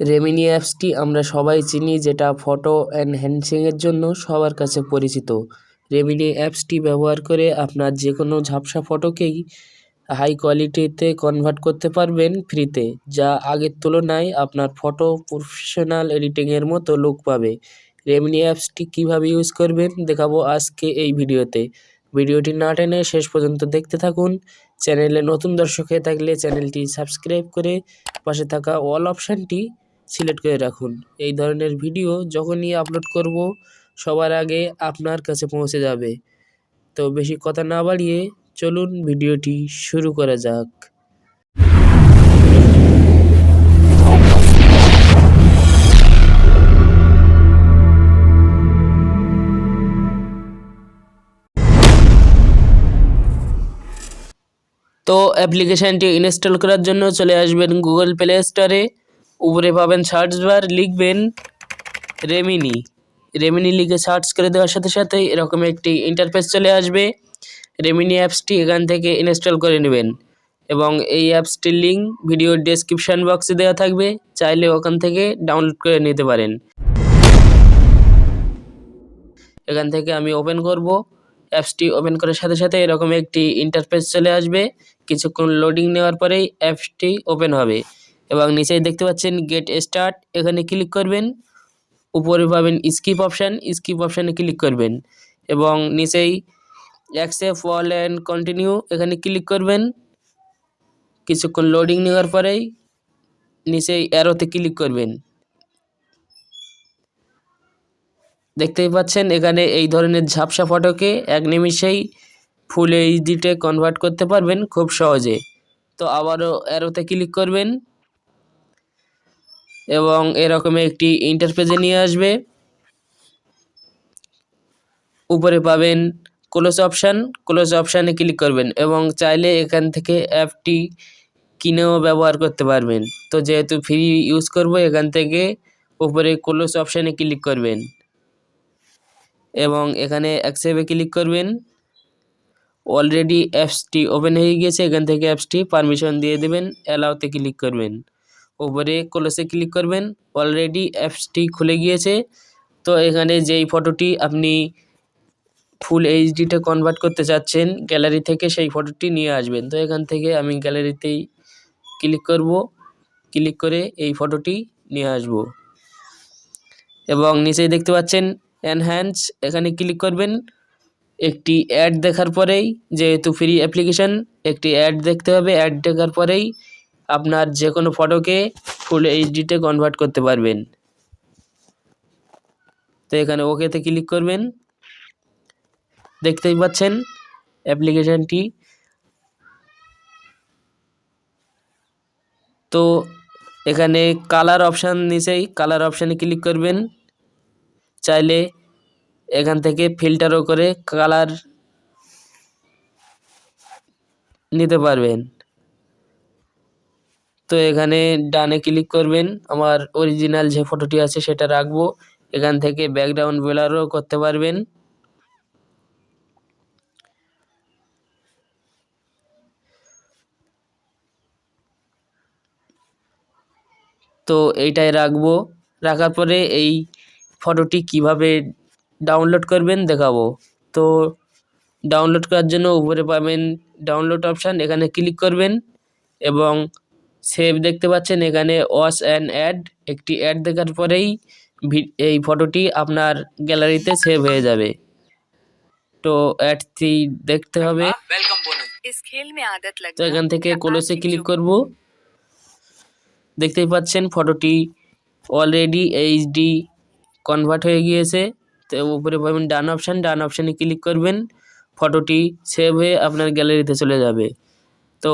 Remini অ্যাপসটি আমরা সবাই চিনি, যেটা ফটো এনহ্যান্সিংয়ের জন্য সবার কাছে পরিচিত। রেমিনি অ্যাপসটি ব্যবহার করে আপনার যে কোনো ঝাপসা ফটোকেই হাই কোয়ালিটিতে কনভার্ট করতে পারবেন ফ্রিতে, যা আগের তুলনায় আপনার ফটো প্রফেশনাল এডিটিংয়ের মতো লুক পাবে। রেমিনি অ্যাপসটি কীভাবে ইউজ করবেন দেখাবো আজকে এই ভিডিওতে। ভিডিওটি না টেনে শেষ পর্যন্ত দেখতে থাকুন। চ্যানেলে নতুন দর্শক হয়ে থাকলে চ্যানেলটি সাবস্ক্রাইব করে পাশে থাকা অল অপশানটি সিলেক্ট করে রাখুন। এই ধরনের ভিডিও যখনই আপলোড করব সবার আগে আপনার কাছে পৌঁছে যাবে। তো বেশি কথা না বাড়িয়ে চলুন ভিডিওটি শুরু করা যাক। তো অ্যাপ্লিকেশানটি ইনস্টল করার জন্য চলে আসবেন গুগল প্লে স্টোরে। উপরে পাবেন সার্চ বার, লিখবেন রেমিনি। রেমিনি লিখে সার্চ করে দেওয়ার সাথে সাথেই এরকম একটি ইন্টারফেস চলে আসবে। রেমিনি অ্যাপসটি এখান থেকে ইনস্টল করে নেবেন এবং এই অ্যাপসটির লিঙ্ক ভিডিওর ডেসক্রিপশান বক্সে দেওয়া থাকবে, চাইলে ওখান থেকে ডাউনলোড করে নিতে পারেন। এখান থেকে আমি ওপেন করব। অ্যাপসটি ওপেন করার সাথে সাথে এরকম একটি ইন্টারফেস চলে আসবে। কিছুক্ষণ লোডিং নেওয়ার পরেই অ্যাপসটি ওপেন হবে এবং নিচেই দেখতে পাচ্ছেন গেট স্টার্ট, এখানে ক্লিক করবেন। উপরে পাবেন স্কিপ অপশান, স্কিপ অপশানে ক্লিক করবেন এবং নিচেই অ্যাকসেপ্ট অল অ্যান্ড কন্টিনিউ, এখানে ক্লিক করবেন। কিছুক্ষণ লোডিং নেওয়ার পরেই নিচেই অ্যারোতে ক্লিক করবেন। দেখতেই পাচ্ছেন এখানে এই ধরনের ঝাপসা ফটোকে এক নিমিষেই ফুল এইচডিতে কনভার্ট করতে পারবেন খুব সহজে। তো আবারও অ্যারোতে ক্লিক করবেন এবং এরকম একটি ইন্টারফেসে নিয়ে আসবে। উপরে পাবেন ক্লোজ অপশান, ক্লোজ অপশানে ক্লিক করবেন এবং চাইলে এখান থেকে অ্যাপটি কিনেও ব্যবহার করতে পারবেন। তো যেহেতু ফ্রি ইউজ করব, এখান থেকে উপরে ক্লোজ অপশানে ক্লিক করবেন এবং এখানে অ্যাকসেপ্টে ক্লিক করবেন। অলরেডি অ্যাপসটি ওপেন হয়ে গিয়েছে, এখান থেকে অ্যাপসটি পারমিশন দিয়ে দেবেন, অ্যালাউতে ক্লিক করবেন। উপরে ক্লোজে ক্লিক করবেন। অলরেডি অ্যাপসটি খুলে গিয়েছে। তো এখানে যেই ফটোটি আপনি ফুল এইচডিতে কনভার্ট করতে চাচ্ছেন গ্যালারি থেকে, সেই ফটোটি নিয়ে আসবেন। তো এখান থেকে আমি গ্যালারিতেই ক্লিক করব, ক্লিক করে এই ফটোটি নিয়ে আসব এবং নিচেই দেখতে পাচ্ছেন এনহ্যান্স, এখানে ক্লিক করবেন। একটি অ্যাড দেখার পরেই, যেহেতু ফ্রি অ্যাপ্লিকেশান, একটি অ্যাড দেখতে হবে। অ্যাড দেখার পরেই আপনার যে কোনো ফটোকে ফুল এইচডিতে কনভার্ট করতে পারবেন। তো এখানে ওকেতে ক্লিক করবেন। দেখতেই পাচ্ছেন অ্যাপ্লিকেশানটি। তো এখানে কালার অপশান, নিচেই কালার অপশানে ক্লিক করবেন। চাইলে এখান থেকে ফিল্টারও করে কালার নিতে পারবেন। তো এখানে ডানে ক্লিক করবেন। আমার অরিজিনাল যে ফটোটি আছে সেটা রাখবো। এখান থেকে ব্যাকগ্রাউন্ড ব্লারও করতে পারবেন। তো এইটাই রাখবো। রাখার পরে এই ফটোটি কিভাবে ডাউনলোড করবেন দেখাবো। তো ডাউনলোড করার জন্য উপরে পাবেন ডাউনলোড অপশান, এখানে ক্লিক করবেন এবং সেভ দেখতে পাচ্ছেন এখানে ওয়াচ অ্যান্ড অ্যাড, একটি অ্যাড দেখার পরেই এই ফটোটি আপনার গ্যালারিতে সেভ হয়ে যাবে। তো অ্যাডটি দেখতে হবে। তো এখান থেকে ক্লোজে ক্লিক করব। দেখতেই পাচ্ছেন ফটোটি অলরেডি এইচডি কনভার্ট হয়ে গিয়েছে। তো উপরে পাবেন ডান অপশান, ডান অপশানে ক্লিক করবেন। ফটোটি সেভ হয়ে আপনার গ্যালারিতে চলে যাবে। তো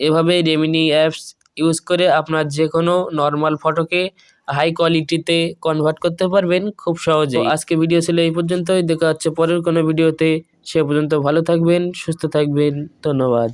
এভাবে রেমিনি অ্যাপস ইউজ করে আপনার যে কোনো নর্মাল ফটোকে হাই কোয়ালিটিতে কনভার্ট করতে পারবেন খুব সহজেই। আজকে ভিডিও ছিল এই পর্যন্তই। দেখা হচ্ছে পরের কোনো ভিডিওতে। সে পর্যন্ত ভালো থাকবেন, সুস্থ থাকবেন। ধন্যবাদ।